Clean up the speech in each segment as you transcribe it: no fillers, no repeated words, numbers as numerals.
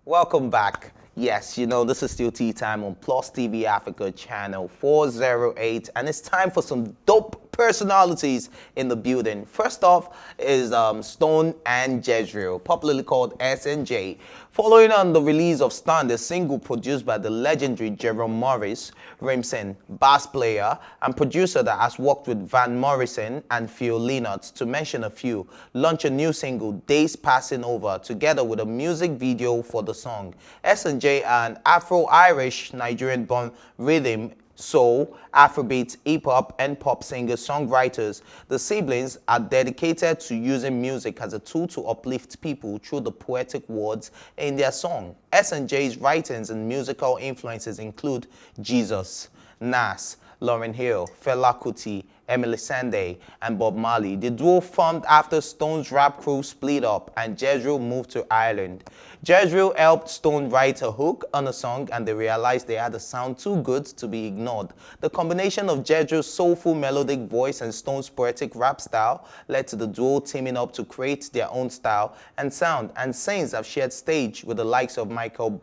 Welcome back. Yes, this is still Tea Time on Plus TV Africa channel 408, and it's time for some dope personalities in the building. First off is Stone and Jezreel, popularly called S&J. Following on the release of Stand, a single produced by the legendary Jerome Morris, Rimson, bass player and producer that has worked with Van Morrison and Phil Lynott, to mention a few, launched a new single, Days Passing Over, together with a music video for the song. S&J, an Afro-Irish Nigerian-born rhythm, soul, Afrobeat, hip-hop, and pop singer-songwriters. The siblings are dedicated to using music as a tool to uplift people through the poetic words in their song. S&J's writings and musical influences include Jesus, Nas, Lauryn Hill, Fela Kuti, Emily Sandé, and Bob Marley. The duo formed after Stone's rap crew split up and Jezreel moved to Ireland. Jezreel helped Stone write a hook on a song, and they realized they had a sound too good to be ignored. The combination of Jezreel's soulful melodic voice and Stone's poetic rap style led to the duo teaming up to create their own style and sound, and since have shared stage with the likes of Michael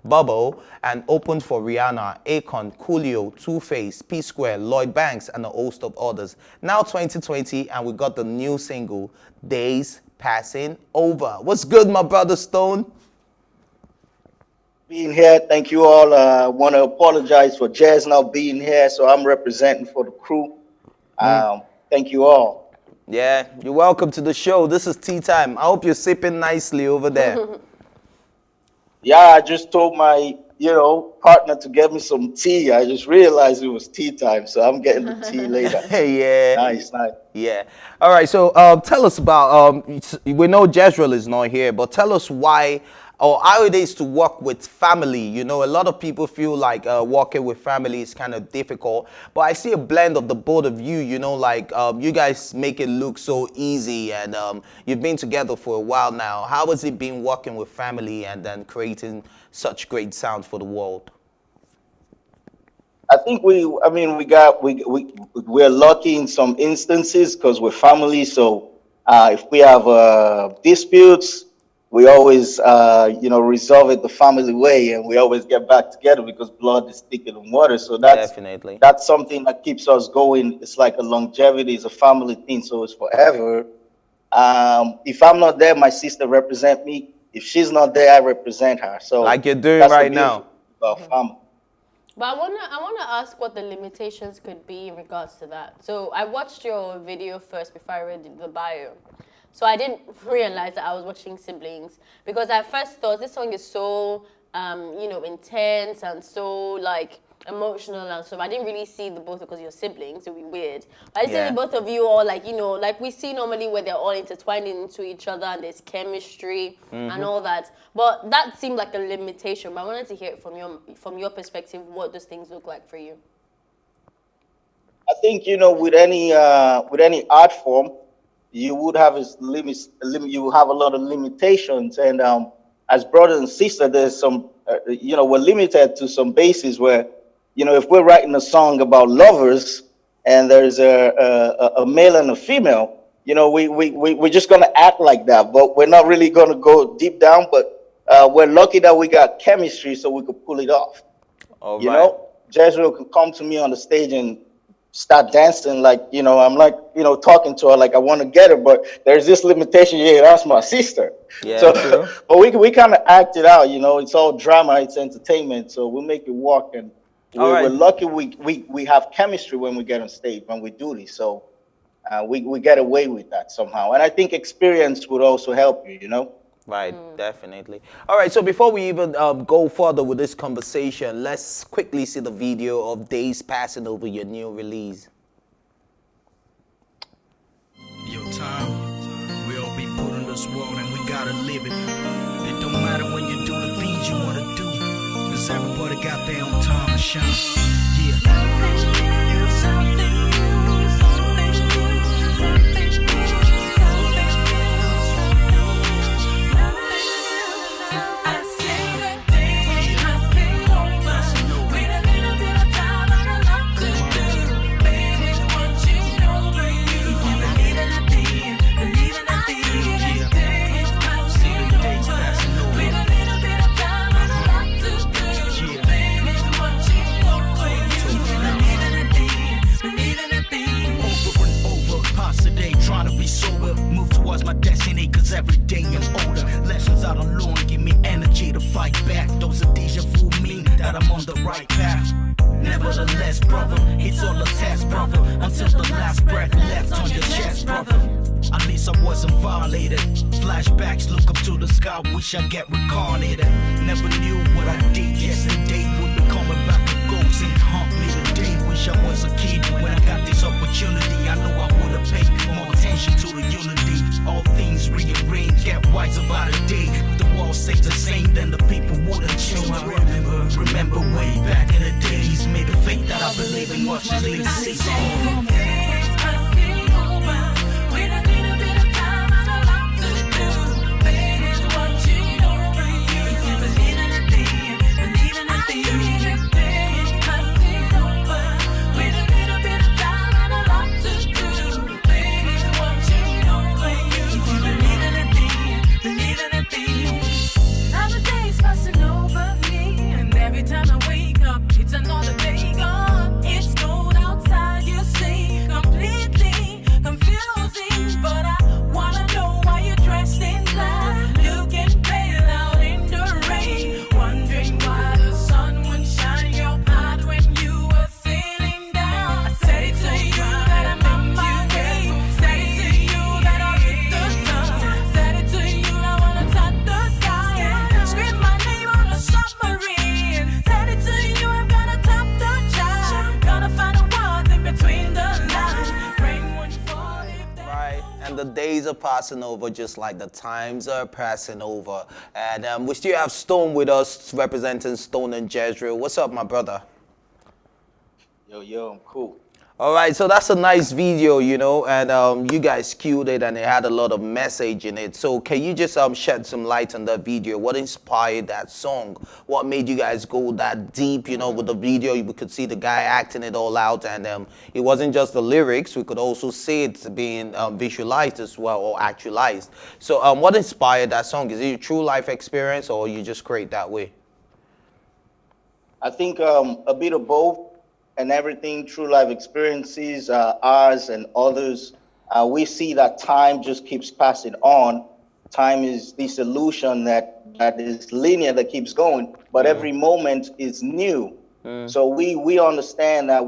Bubble and opened for Rihanna, Akon, Coolio, Two-Face, P-Square, Lloyd Banks, and a host of others. Now 2020, and we got the new single, Days Passing Over. What's good, my brother Stone? Being here, thank you all. I want to apologize for Jazz not being here, so I'm representing for the crew. Thank you all. Yeah, you're welcome to the show. This is Tea Time. I hope you're sipping nicely over there. Yeah, I just told my, partner to get me some tea. I just realized it was tea time, so I'm getting the tea later. Yeah. Nice. Yeah. All right, so tell us about, we know Jezreel is not here, but tell us why, or how it is to work with family. A lot of people feel like working with family is kind of difficult, but I see a blend of the both of you, you guys make it look so easy, and you've been together for a while now. How has it been working with family and then creating such great sound for the world? I think we're lucky in some instances because we're family. So if we have disputes, we always, resolve it the family way, and we always get back together because blood is thicker than water. So that's something that keeps us going. It's like a longevity, it's a family thing, so it's forever. If I'm not there, my sister represents me. If she's not there, I represent her. So like you're doing right now. About family. But I wanna ask what the limitations could be in regards to that. So I watched your video first before I read the bio. So I didn't realize that I was watching siblings, because I first thought this song is so intense and so emotional, and so I didn't really see the both because you're siblings. It would be weird. But I see the both of you all like we see normally where they're all intertwined into each other and there's chemistry and all that. But that seemed like a limitation. But I wanted to hear it from your perspective. What does things look like for you? I think with any art form, you would have you have a lot of limitations, and as brothers and sisters, there's some we're limited to some bases where if we're writing a song about lovers and there's a male and a female, we're just gonna act like that, but we're not really gonna go deep down. But we're lucky that we got chemistry, so we could pull it off. All right. Jezreel can come to me on the stage and start dancing I'm talking to her like I want to get her, but there's this limitation. Yeah, that's my sister. Yeah, so but we kind of act it out. It's all drama, it's entertainment, so we make it work. And we're lucky we have chemistry when we get on stage, when we do this, so we get away with that somehow. And I think experience would also help you. Right, definitely. All right, so before we even go further with this conversation, let's quickly see the video of Days Passing Over, your new release. Your time, we all be put in this world and we gotta live it. It don't matter when you do the things you wanna do, cause everybody got their own time to shine. cause every day I'm older. Lessons I don't learn give me energy to fight back. Those are deja vu mean that I'm on the right path. Nevertheless, brother, it's all a test, brother. Until the last breath left on your chest, brother. At least I wasn't violated. Flashbacks, look up to the sky, wish I get reincarnated. Never knew what I did yesterday would be coming back with ghosts and haunt me today. Wish I was a kid when I got this opportunity. I know I would have paid more attention to the unity. All things rearranged, get wise about a day. If the world stays the same, then the people wouldn't change. So I remember way back in the days. Made a faith that I believe in what you leave to The days are passing over just like the times are passing over. And we still have Stone with us representing Stone and Jezreel. What's up, my brother? Yo, I'm cool. All right, so that's a nice video, you know, and you guys cued it and it had a lot of message in it. So can you just shed some light on that video? What inspired that song? What made you guys go that deep, you know, with the video? We could see the guy acting it all out, and it wasn't just the lyrics. We could also see it being visualized as well, or actualized. So what inspired that song? Is it a true life experience, or you just create that way? I think a bit of both. And everything, true life experiences, ours and others, we see that time just keeps passing on. Time is this illusion that is linear, that keeps going, but every moment is new. So we understand that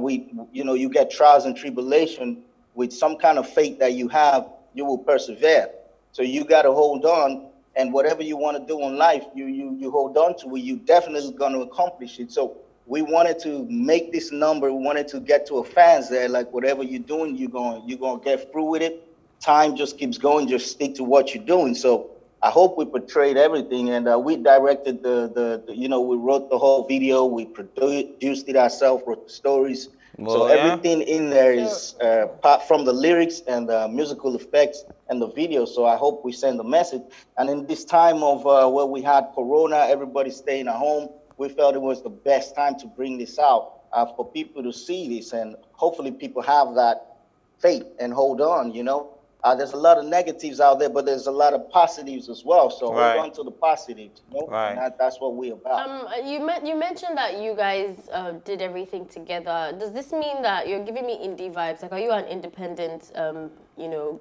you get trials and tribulation with some kind of faith that you have, you will persevere. So you got to hold on, and whatever you want to do in life, you hold on to it. You definitely going to accomplish it. So we wanted to make this number. We wanted to get to a fans there, like whatever you're doing, you're going to get through with it. Time just keeps going. Just stick to what you're doing. So I hope we portrayed everything, and we directed we wrote the whole video. We produced it ourselves, wrote the stories. So everything in there is apart from the lyrics and the musical effects and the video. So I hope we send a message. And in this time of where we had Corona, everybody staying at home, we felt it was the best time to bring this out for people to see this, and hopefully people have that faith and hold on, you know. There's a lot of negatives out there, but there's a lot of positives as well. So hold on to the positives, you know? Right. And that's what we're about. You mentioned that you guys did everything together. Does this mean that you're giving me indie vibes? Like, are you an independent,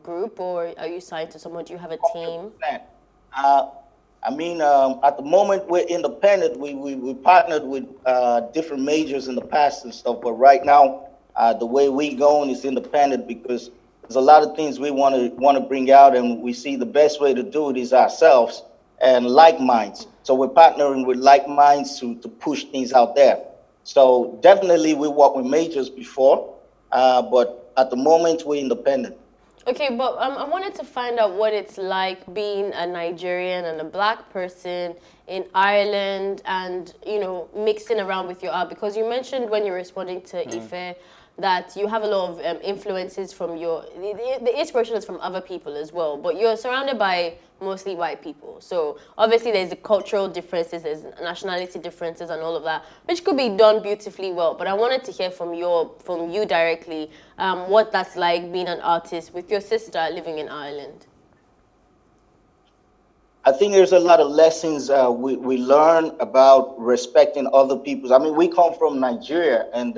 group, or are you signed to someone? Do you have a team? 100%. At the moment we're independent. We partnered with different majors in the past and stuff, but right now the way we going is independent, because there's a lot of things we want to bring out, and we see the best way to do it is ourselves and like minds. So we're partnering with like minds to push things out there. So definitely we worked with majors before, but at the moment we're independent. Okay, but I wanted to find out what it's like being a Nigerian and a black person in Ireland, and, mixing around with your art, because you mentioned when you were responding to Ife that you have a lot of influences from the inspiration is from other people as well, but you're surrounded by mostly white people. So obviously there's the cultural differences, there's nationality differences and all of that, which could be done beautifully well. But I wanted to hear from you directly what that's like being an artist with your sister living in Ireland. I think there's a lot of lessons we learn about respecting other people's. I mean, we come from Nigeria, and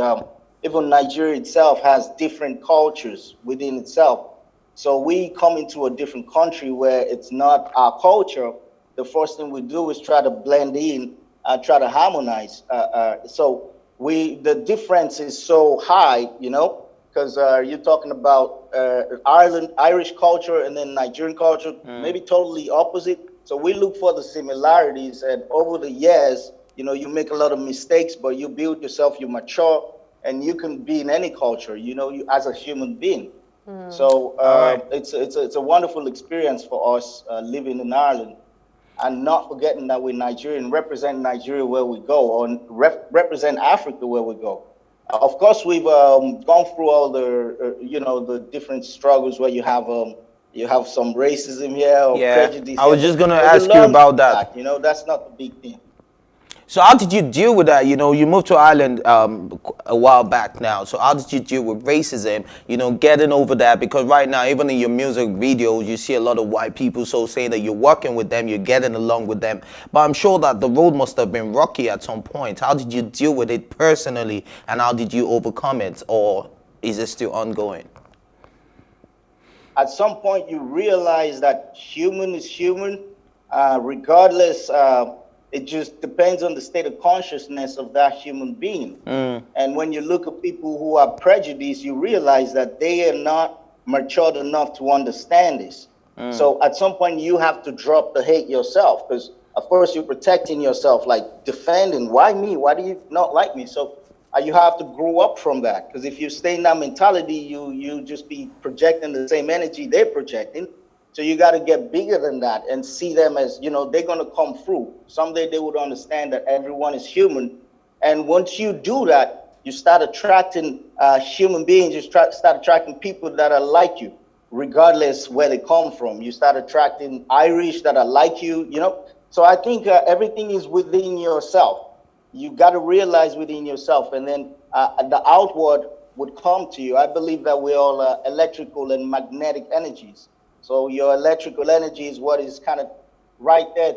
even Nigeria itself has different cultures within itself. So we come into a different country where it's not our culture. The first thing we do is try to blend in, try to harmonize. So the difference is so high, because you're talking about Irish culture and then Nigerian culture, maybe totally opposite. So we look for the similarities, and over the years, you make a lot of mistakes, but you build yourself, you mature, and you can be in any culture, you as a human being. So All right. it's a wonderful experience for us living in Ireland, and not forgetting that we're Nigerian, represent Nigeria where we go, or represent Africa where we go. Of course, we've gone through all the different struggles where you have some racism here or Yeah, prejudice I here, was just gonna but you ask you learn about from that. that. That's not the big thing. So how did you deal with that? You moved to Ireland a while back now. So how did you deal with racism? Getting over that, because right now, even in your music videos, you see a lot of white people so saying that you're working with them, you're getting along with them. But I'm sure that the road must have been rocky at some point. How did you deal with it personally, and how did you overcome it, or is it still ongoing? At some point you realize that human is human, regardless. It just depends on the state of consciousness of that human being. And when you look at people who are prejudiced, you realize that they are not matured enough to understand this. So at some point you have to drop the hate yourself, because of course you're protecting yourself, like defending, why me, why do you not like me? So you have to grow up from that, because if you stay in that mentality, you just be projecting the same energy they're projecting. So you got to get bigger than that and see them as, they're going to come through. Someday they would understand that everyone is human. And once you do that, you start attracting human beings. You start attracting people that are like you, regardless where they come from. You start attracting Irish that are like you. So I think everything is within yourself. You got to realize within yourself, and then the outward would come to you. I believe that we're all electrical and magnetic energies. So your electrical energy is what is kind of right there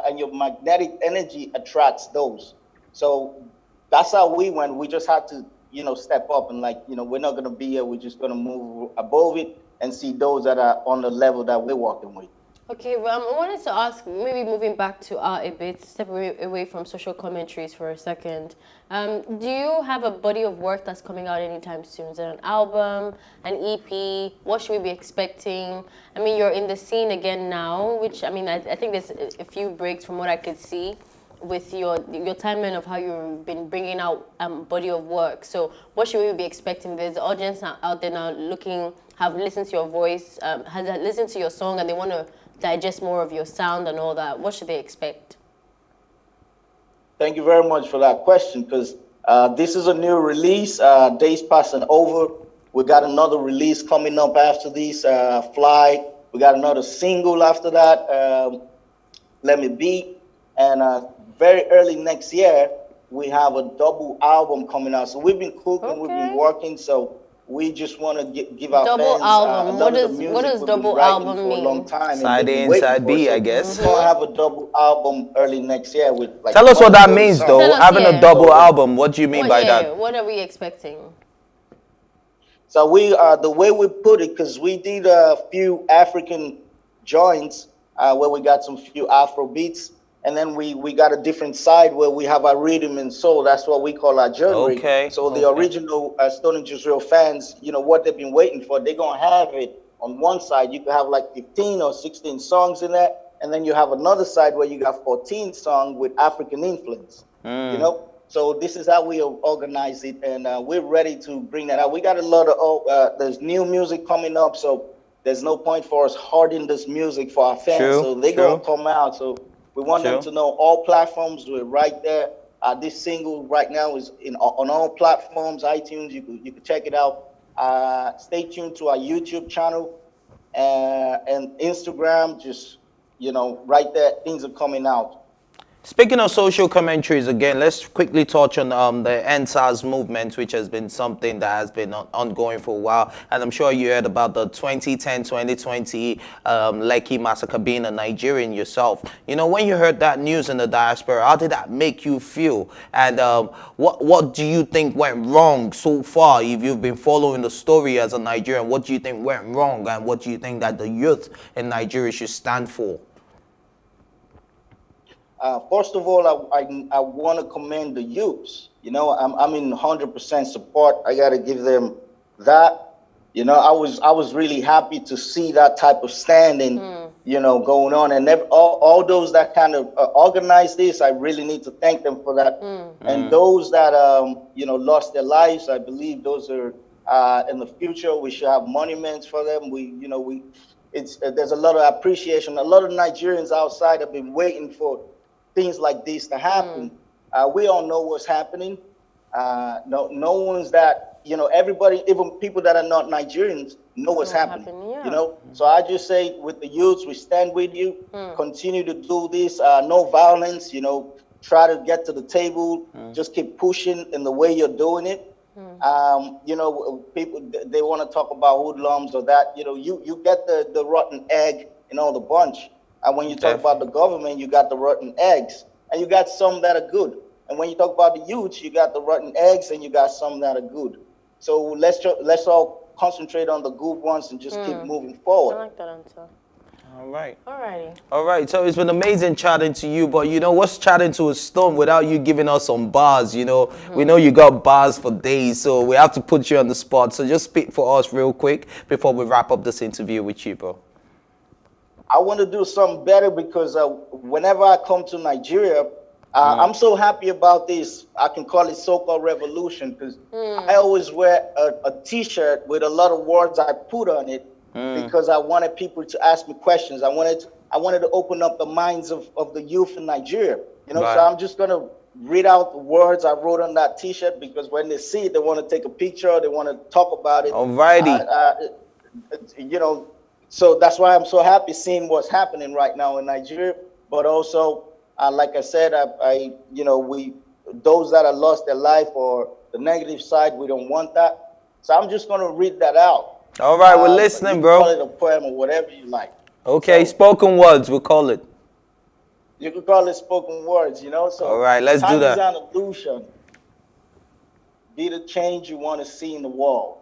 and your magnetic energy attracts those. So that's how we went. We just had to, step up and we're not going to be here. We're just going to move above it and see those that are on the level that we're walking with. Okay, well, I wanted to ask, maybe moving back to art a bit, step away from social commentaries for a second. Do you have a body of work that's coming out anytime soon? Is it an album, an EP? What should we be expecting? I mean, you're in the scene again now, which, I think there's a few breaks from what I could see with your timeline of how you've been bringing out body of work. So what should we be expecting? There's the audience out there now have listened to your voice, has listened to your song, and they want to digest more of your sound and all that. What should they expect? Thank you very much for that question, because this is a new release. Days passing over. We got another release coming up after this, Fly. We got another single after that, Let Me Be. And very early next year, we have a double album coming out. So we've been cooking, We've been working. So we just want to give our double fans album. a lot of the music What does we've double been writing album for mean? a long time, and Side they've A been and waiting side for. B, So I guess. we're gonna have a double album early next year with Tell us what that 130 means, songs. though. Tell us, Having a yeah. double album, what do you mean What, by yeah, that? what are we expecting? So the way we put it, because we did a few African joints where we got some few Afro beats, and then we got a different side where we have our rhythm and soul. That's what we call our genre. Okay. So the original Stone and Jezreel fans, what they've been waiting for, they're gonna have it on one side. You can have like 15 or 16 songs in there, and then you have another side where you got 14 songs with African influence. So this is how we organize it, and we're ready to bring that out. We got a lot of there's new music coming up, so there's no point for us hoarding this music for our fans. So they're gonna come out. So we want them to know all platforms. We're right there. This single right now is on all platforms, iTunes. You can check it out. Stay tuned to our YouTube channel and Instagram. Just right there, things are coming out. Speaking of social commentaries again, let's quickly touch on the NSAS movement, which has been something that has been ongoing for a while. And I'm sure you heard about the 2010-2020 Lekki massacre, being a Nigerian yourself. You know, when you heard that news in the diaspora, how did that make you feel? And what do you think went wrong so far? If you've been following the story as a Nigerian, what do you think went wrong? And what do you think that the youth in Nigeria should stand for? First of all, I want to commend the youths. You know, I'm in 100% support. I got to give them that. You know, I was really happy to see that type of standing, you know, going on. And all those that kind of organized this, I really need to thank them for that. And those that, you know, lost their lives, I believe those are in the future. We should have monuments for them. There's a lot of appreciation. A lot of Nigerians outside have been waiting for things like this to happen. We all know what's happening. No one's that, you know, everybody, even people that are not Nigerians, know what's happening. You know, so I just say with the youths, we stand with you. Continue to do this. No violence. You know, try to get to the table. Just keep pushing in the way you're doing it. You know, people, they want to talk about hoodlums or that. You know, you get the rotten egg in all the bunch. And when you talk about the government, you got the rotten eggs, and you got some that are good. And when you talk about the youth, you got the rotten eggs, and you got some that are good. So let's all concentrate on the good ones and just keep moving forward. I like that answer. All right. Alrighty. All right. So it's been amazing chatting to you, but you know what's chatting to a stone without you giving us some bars? You know, we know you got bars for days, so we have to put you on the spot. So just speak for us real quick before we wrap up this interview with you, bro. I want to do something better because whenever I come to Nigeria, I'm so happy about this. I can call it so-called revolution because I always wear a T-shirt with a lot of words I put on it because I wanted people to ask me questions. I wanted to open up the minds of the youth in Nigeria. You know, so I'm just gonna read out the words I wrote on that T-shirt because when they see it, they want to take a picture, they want to talk about it. Alrighty. You know. So that's why I'm so happy seeing what's happening right now in Nigeria. But also, like I said, you know, those that have lost their life or the negative side, we don't want that. So I'm just going to read that out. All right, we're listening, bro. Call it a poem or whatever you like. Okay, so, spoken words, we'll call it. You can call it spoken words, you know. So all right, let's do that. Time is an illusion. Be the change you want to see in the world.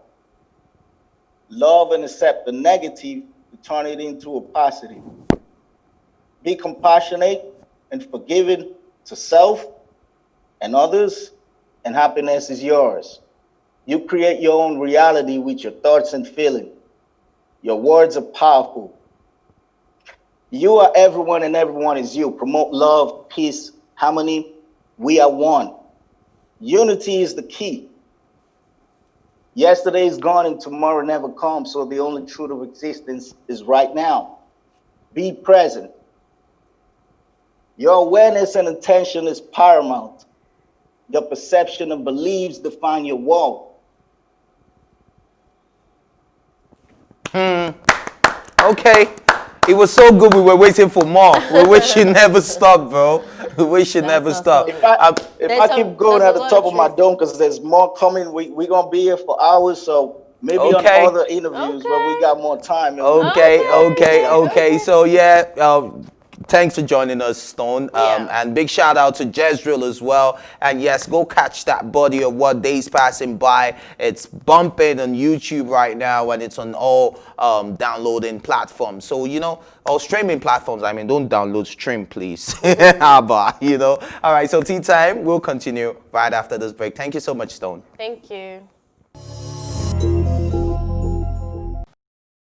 Love and accept the negative, turn it into a positive. Be compassionate and forgiving to self and others, and happiness is yours. You create your own reality with your thoughts and feelings. Your words are powerful. You are everyone and everyone is you. Promote love, peace, harmony. We are one. Unity is the key. Yesterday is gone and tomorrow never comes, so the only truth of existence is right now. Be present. Your awareness and attention is paramount. Your perception and beliefs define your world. Okay. It was so good, we were waiting for more. We wish you never stop, bro. We wish you never stop. If I keep going at the top of my dome, because there's more coming, we're going to be here for hours, so maybe on other interviews where we got more time. Okay. So, yeah, thanks for joining us, Stone. And big shout out to Jezreel as well. And yes, go catch that body of what Days Passing By. It's bumping on YouTube right now, and it's on all downloading platforms. So, you know, all streaming platforms. I mean, don't download, stream, please. You know. All right, so tea time. We'll continue right after this break. Thank you so much, Stone. Thank you.